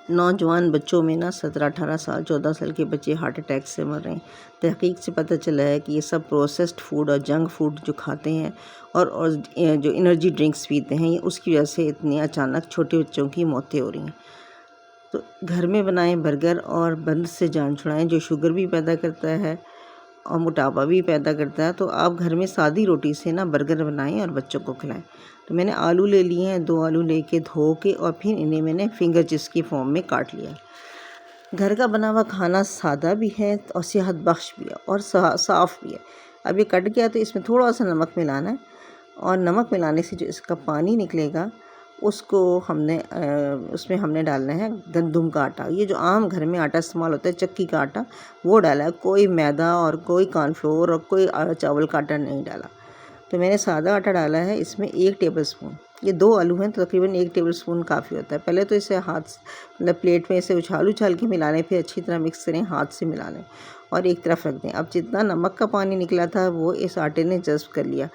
नौजवान बच्चों में ना 17-18 साल 14 साल के बच्चे हार्ट अटैक से मर रहे हैं। तहकीक से पता चला है कि ये सब प्रोसेस्ड फूड और जंक फूड जो खाते हैं और जो एनर्जी ड्रिंक्स पीते हैं, ये उसकी वजह से इतनी अचानक छोटे बच्चों की मौतें हो रही हैं। तो घर में बनाएं बर्गर और बंद से जान छुड़ाएं, जो शुगर भी पैदा करता है और मोटापा भी पैदा करता है। तो आप घर में सादी रोटी से ना बर्गर बनाएं और बच्चों को खिलाएं। तो मैंने आलू ले लिए हैं, 2 आलू लेके धो के और फिर इन्हें मैंने फिंगर चिप्स की फॉर्म में काट लिया। घर का बना हुआ खाना सादा भी है और सेहत बख्श भी है और साफ़ भी है। अब ये कट गया तो इसमें थोड़ा सा नमक मिलाना है और नमक मिलाने से जो इसका पानी निकलेगा उसको उसमें हमने डालना है गंदम का आटा। ये जो आम घर में आटा इस्तेमाल होता है, चक्की का आटा, वो डाला है। कोई मैदा और कोई कॉर्नफ्लोर और कोई चावल का आटा नहीं डाला। तो मैंने सादा आटा डाला है इसमें 1 टेबलस्पून। ये 2 आलू हैं तो तकरीबन 1 टेबलस्पून काफ़ी होता है। पहले तो इसे मतलब प्लेट में इसे उछाल के मिला लें, फिर अच्छी तरह मिक्स करें, हाथ से मिला लें और एक तरफ रख दें। अब जितना नमक का पानी निकला था वो इस आटे ने जज़्ब कर लिया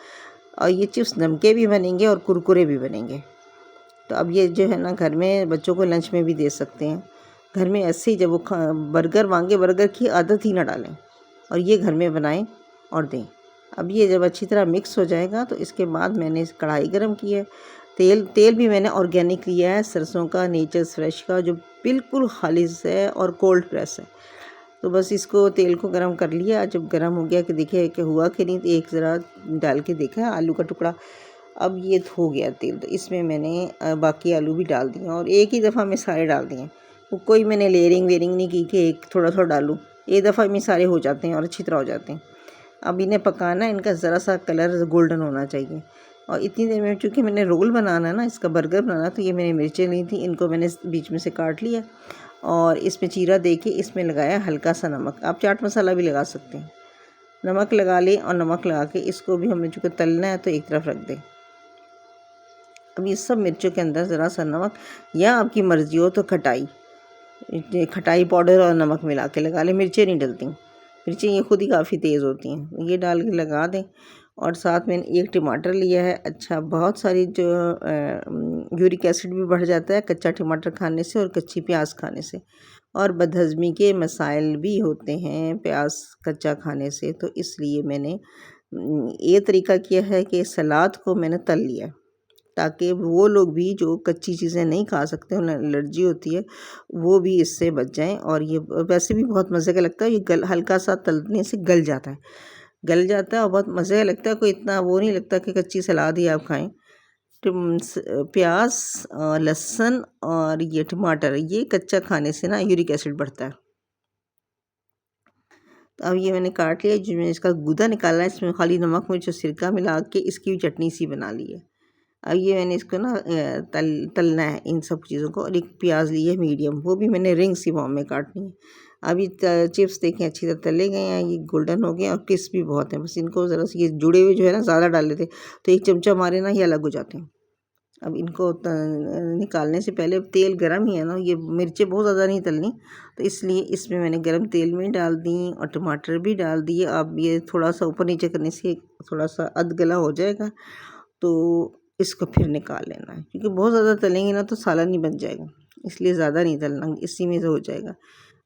और ये चिप्स नमके भी बनेंगे और कुरकुरे भी बनेंगे। तो अब ये जो है ना, घर में बच्चों को लंच में भी दे सकते हैं। घर में ऐसे ही जब वो वांगे बर्गर की आदत ही ना डालें और ये घर में बनाएं और दें। अब ये जब अच्छी तरह मिक्स हो जाएगा तो इसके बाद मैंने कढ़ाई गरम की है। तेल भी मैंने ऑर्गेनिक लिया है, सरसों का, नेचर्स फ्रेश का, जो बिल्कुल खालिस है और कोल्ड प्रेस है। तो बस इसको तेल को गरम कर लिया। जब गरम हो गया कि देखिए कि हुआ कि नहीं, तो एक ज़रा डाल के देखा आलू का टुकड़ा। अब ये हो गया तेल, तो इसमें मैंने बाकी आलू भी डाल दिए और एक ही दफ़ा में सारे डाल दिए। वो कोई मैंने लेयरिंग वेयरिंग नहीं की कि एक थोड़ा थोड़ा डालूँ, एक दफ़ा में सारे हो जाते हैं और अच्छी तरह हो जाते हैं। अब इन्हें पकाना, इनका ज़रा सा कलर गोल्डन होना चाहिए। और इतनी देर में चूँकि मैंने रोल बनाना है ना, इसका बर्गर बनाना, तो ये मैंने मिर्चें ली थी, इनको मैंने बीच में से काट लिया और इसमें चीरा दे के इसमें लगाया हल्का सा नमक। आप चाट मसाला भी लगा सकते हैं। नमक लगा लें और नमक लगा के इसको भी हमने चूँकि तलना है तो एक तरफ रख दें। अब ये सब मिर्चों के अंदर ज़रा सा नमक या आपकी मर्ज़ी हो तो खटाई पाउडर और नमक मिला के लगा लें। मिर्चें नहीं डलती, मिर्चें ये खुद ही काफ़ी तेज़ होती हैं। ये डाल के लगा दें और साथ में 1 टमाटर लिया है। अच्छा, बहुत सारी जो यूरिक एसिड भी बढ़ जाता है कच्चा टमाटर खाने से और कच्ची प्याज खाने से, और बदहज़मी के मसाइल भी होते हैं प्याज कच्चा खाने से। तो इसलिए मैंने ये तरीका किया है कि सलाद को मैंने तल लिया, ताकि वो लोग भी जो कच्ची चीज़ें नहीं खा सकते, उन्हें एलर्जी होती है, वो भी इससे बच जाएं। और ये वैसे भी बहुत मज़े का लगता है। ये हल्का सा तलने से गल जाता है और बहुत मज़े का लगता है। कोई इतना वो नहीं लगता कि कच्ची सलाद ही आप खाएं। प्याज, लहसुन और ये टमाटर, ये कच्चा खाने से ना यूरिक एसिड बढ़ता है। तो अब ये मैंने काट लिया, जो मैंने इसका गूदा निकाला है, इसमें खाली नमक मिर्च और सिरका मिला के इसकी भी चटनी सी बना ली है। अब ये मैंने इसको ना तलना है इन सब चीज़ों को। और एक प्याज ली है मीडियम, वो भी मैंने रिंग सी फॉर्म में काटनी है। अभी चिप्स देखें अच्छी तरह तले गए हैं, ये गोल्डन हो गए और क्रिस्पी बहुत हैं। बस इनको ज़रा सा, ये जुड़े हुए जो है ना, ज़्यादा डाल लेते तो 1 चमचा मारे ना ये अलग हो जाते हैं। अब इनको निकालने से पहले तेल गरम ही है ना, ये मिर्चें बहुत ज़्यादा नहीं तलनी, तो इसलिए इसमें मैंने गरम तेल में डाल दी और टमाटर भी डाल दिए। अब ये थोड़ा सा ऊपर नीचे करने से थोड़ा सा अधगला हो जाएगा, तो इसको फिर निकाल लेना है, क्योंकि बहुत ज़्यादा तलेंगे ना तो सालन ही बन जाएगा, इसलिए ज़्यादा नहीं तलना, इसी में से हो जाएगा।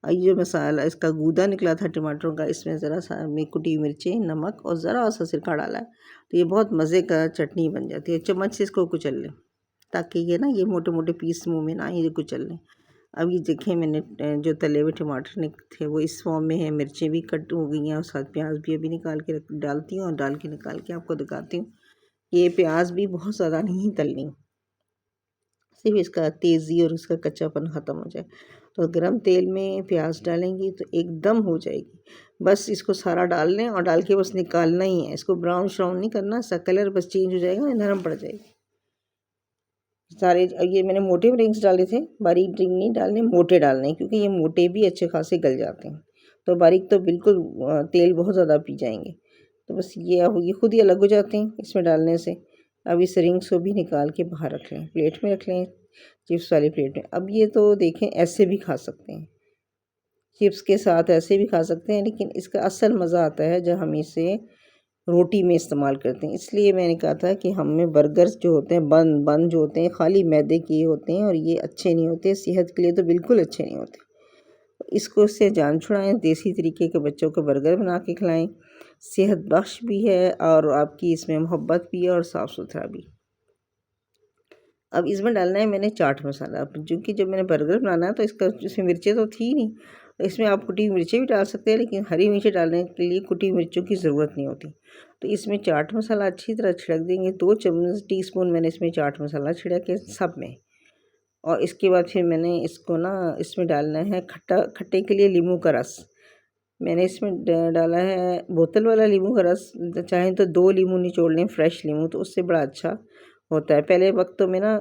और ये मसाला, इसका गूदा निकला था टमाटरों का, इसमें ज़रा सा में कुटी मिर्चें, नमक और ज़रा सा सिरका डाला है, तो ये बहुत मज़े का चटनी बन जाती है। चम्मच से इसको कुचल लें ताकि ये ना, ये मोटे मोटे पीस मुँह में ना आए, ये कुचल लें। अब ये देखें, मैंने जो तले हुए टमाटर थे वो इस फॉर्म में है, मिर्चें भी कट हो गई हैं और साथ प्याज भी अभी निकाल के डालती हूँ और डाल के निकाल के आपको दिखाती हूँ। ये प्याज भी बहुत ज़्यादा नहीं तलनी, सिर्फ इसका तेज़ी और इसका कच्चापन ख़त्म हो जाए। तो गरम तेल में प्याज डालेंगी तो एकदम हो जाएगी। बस इसको सारा डाल लें और डाल के बस निकालना ही है। इसको ब्राउन श्राउन नहीं करना, इसका कलर बस चेंज हो जाएगा, नरम पड़ जाएगी सारे। ये मैंने मोटे रिंग्स डाले थे, बारीक रिंग नहीं डालने, मोटे डालने, क्योंकि ये मोटे भी अच्छे खासे गल जाते हैं। तो बारीक तो बिल्कुल तेल बहुत ज़्यादा पी जाएंगे। तो बस ये खुद ही अलग हो जाते हैं इसमें डालने से। अब इस रिंग्स को भी निकाल के बाहर रख लें, प्लेट में रख लें, चिप्स वाली प्लेट में। अब ये तो देखें, ऐसे भी खा सकते हैं, चिप्स के साथ ऐसे भी खा सकते हैं, लेकिन इसका असल मज़ा आता है जब हम इसे रोटी में इस्तेमाल करते हैं। इसलिए मैंने कहा था कि हमें बर्गर्स जो होते हैं बन जो होते हैं खाली मैदे के होते हैं और ये अच्छे नहीं होते, सेहत के लिए तो बिल्कुल अच्छे नहीं होते। इसको से जान छुड़ाएं, देसी तरीके के बच्चों को बर्गर बना के खिलाएं। सेहत बख्श भी है और आपकी इसमें मोहब्बत भी है और साफ़ सुथरा भी। अब इसमें डालना है मैंने चाट मसाला, क्योंकि जब मैंने बर्गर बनाना है तो इसमें मिर्चें तो थी नहीं, तो इसमें आप कुटी हुई मिर्चें भी डाल सकते हैं, लेकिन हरी मिर्चें डालने के लिए कुटी हुई मिर्चों की ज़रूरत नहीं होती। तो इसमें चाट मसाला अच्छी तरह छिड़क देंगे। 2 टीस्पून मैंने इसमें चाट मसाला छिड़क के सब में। और इसके बाद फिर मैंने इसको ना इसमें डालना है खट्टे के लिए नींबू का रस। मैंने इसमें डाला है बोतल वाला नींबू का रस, चाहें तो 2 नींबू निचोड़ लें, फ्रेश नींबू, तो उससे बड़ा अच्छा होता है। पहले वक्तों में ना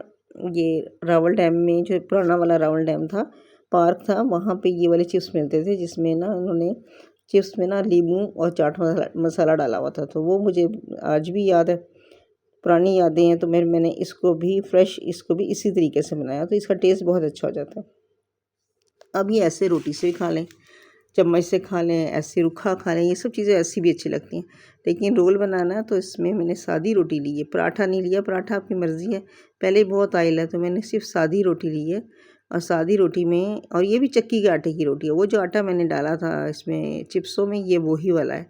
ये रावल डैम में, जो पुराना वाला रावल डैम था, पार्क था, वहाँ पे ये वाले चिप्स मिलते थे, जिसमें ना उन्होंने चिप्स में ना नींबू और चाट मसाला डाला हुआ था। तो वो मुझे आज भी याद है, पुरानी यादें हैं। तो मैंने इसको भी इसको भी इसी तरीके से बनाया, तो इसका टेस्ट बहुत अच्छा हो जाता है। अब ये ऐसे रोटी से भी खा लें, चम्मच से खा लें, ऐसे रूखा खा लें, ये सब चीज़ें ऐसी भी अच्छी लगती हैं। लेकिन रोल बनाना है तो इसमें मैंने सादी रोटी ली है, पराठा नहीं लिया, पराठा आपकी मर्ज़ी है, पहले ही बहुत ऑयल है, तो मैंने सिर्फ सादी रोटी ली है। और सादी रोटी में, और ये भी चक्की के आटे की रोटी है, वो जो आटा मैंने डाला था इसमें चिप्सों में, ये वही वाला है।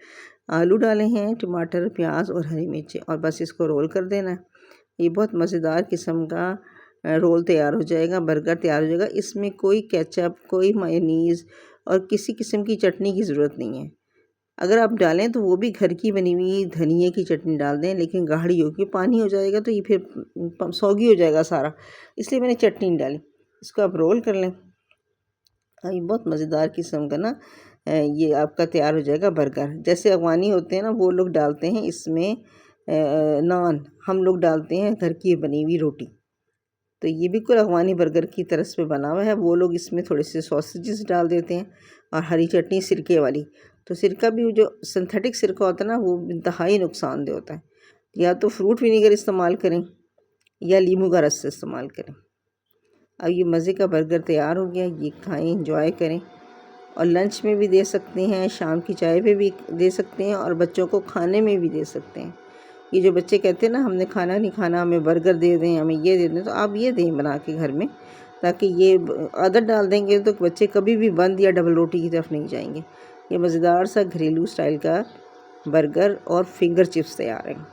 आलू डाले हैं, टमाटर, प्याज और हरी मिर्च, और बस इसको रोल कर देना है। ये बहुत मज़ेदार किस्म का रोल तैयार हो जाएगा, बर्गर तैयार हो जाएगा। इसमें कोई केचप, कोई मायोनीज़ और किसी किस्म की चटनी की ज़रूरत नहीं है। अगर आप डालें तो वो भी घर की बनी हुई धनिए की चटनी डाल दें, लेकिन गाढ़ी होगी, पानी हो जाएगा तो ये फिर सौगी हो जाएगा सारा, इसलिए मैंने चटनी नहीं डाली। इसको आप रोल कर लें। ये बहुत मज़ेदार किस्म का ना ये आपका तैयार हो जाएगा बर्गर। जैसे अफ़गानी होते हैं ना, वो लोग डालते हैं इसमें नान, हम लोग डालते हैं घर की बनी हुई रोटी। तो ये बिल्कुल अफ़गानी बर्गर की तरह से बना हुआ है। वो लोग इसमें थोड़े से सॉसेजेस डाल देते हैं और हरी चटनी सिरके वाली। तो सिरका भी जो सिंथेटिक सिरका होता है ना, वो इंतहाई नुकसानदेह होता है। या तो फ्रूट विनेगर इस्तेमाल करें या नींबू का रस इस्तेमाल करें। अब ये मज़े का बर्गर तैयार हो गया, ये खाएं, इंजॉय करें। और लंच में भी दे सकते हैं, शाम की चाय पे भी दे सकते हैं, और बच्चों को खाने में भी दे सकते हैं। ये जो बच्चे कहते हैं ना हमने खाना नहीं खाना, हमें बर्गर दे दें, हमें ये दे दें, तो आप ये दें बना के घर में, ताकि ये आदत डाल देंगे तो बच्चे कभी भी बंद या डबल रोटी की तरफ नहीं जाएंगे। ये मज़ेदार सा घरेलू स्टाइल का बर्गर और फिंगर चिप्स तैयार हैं।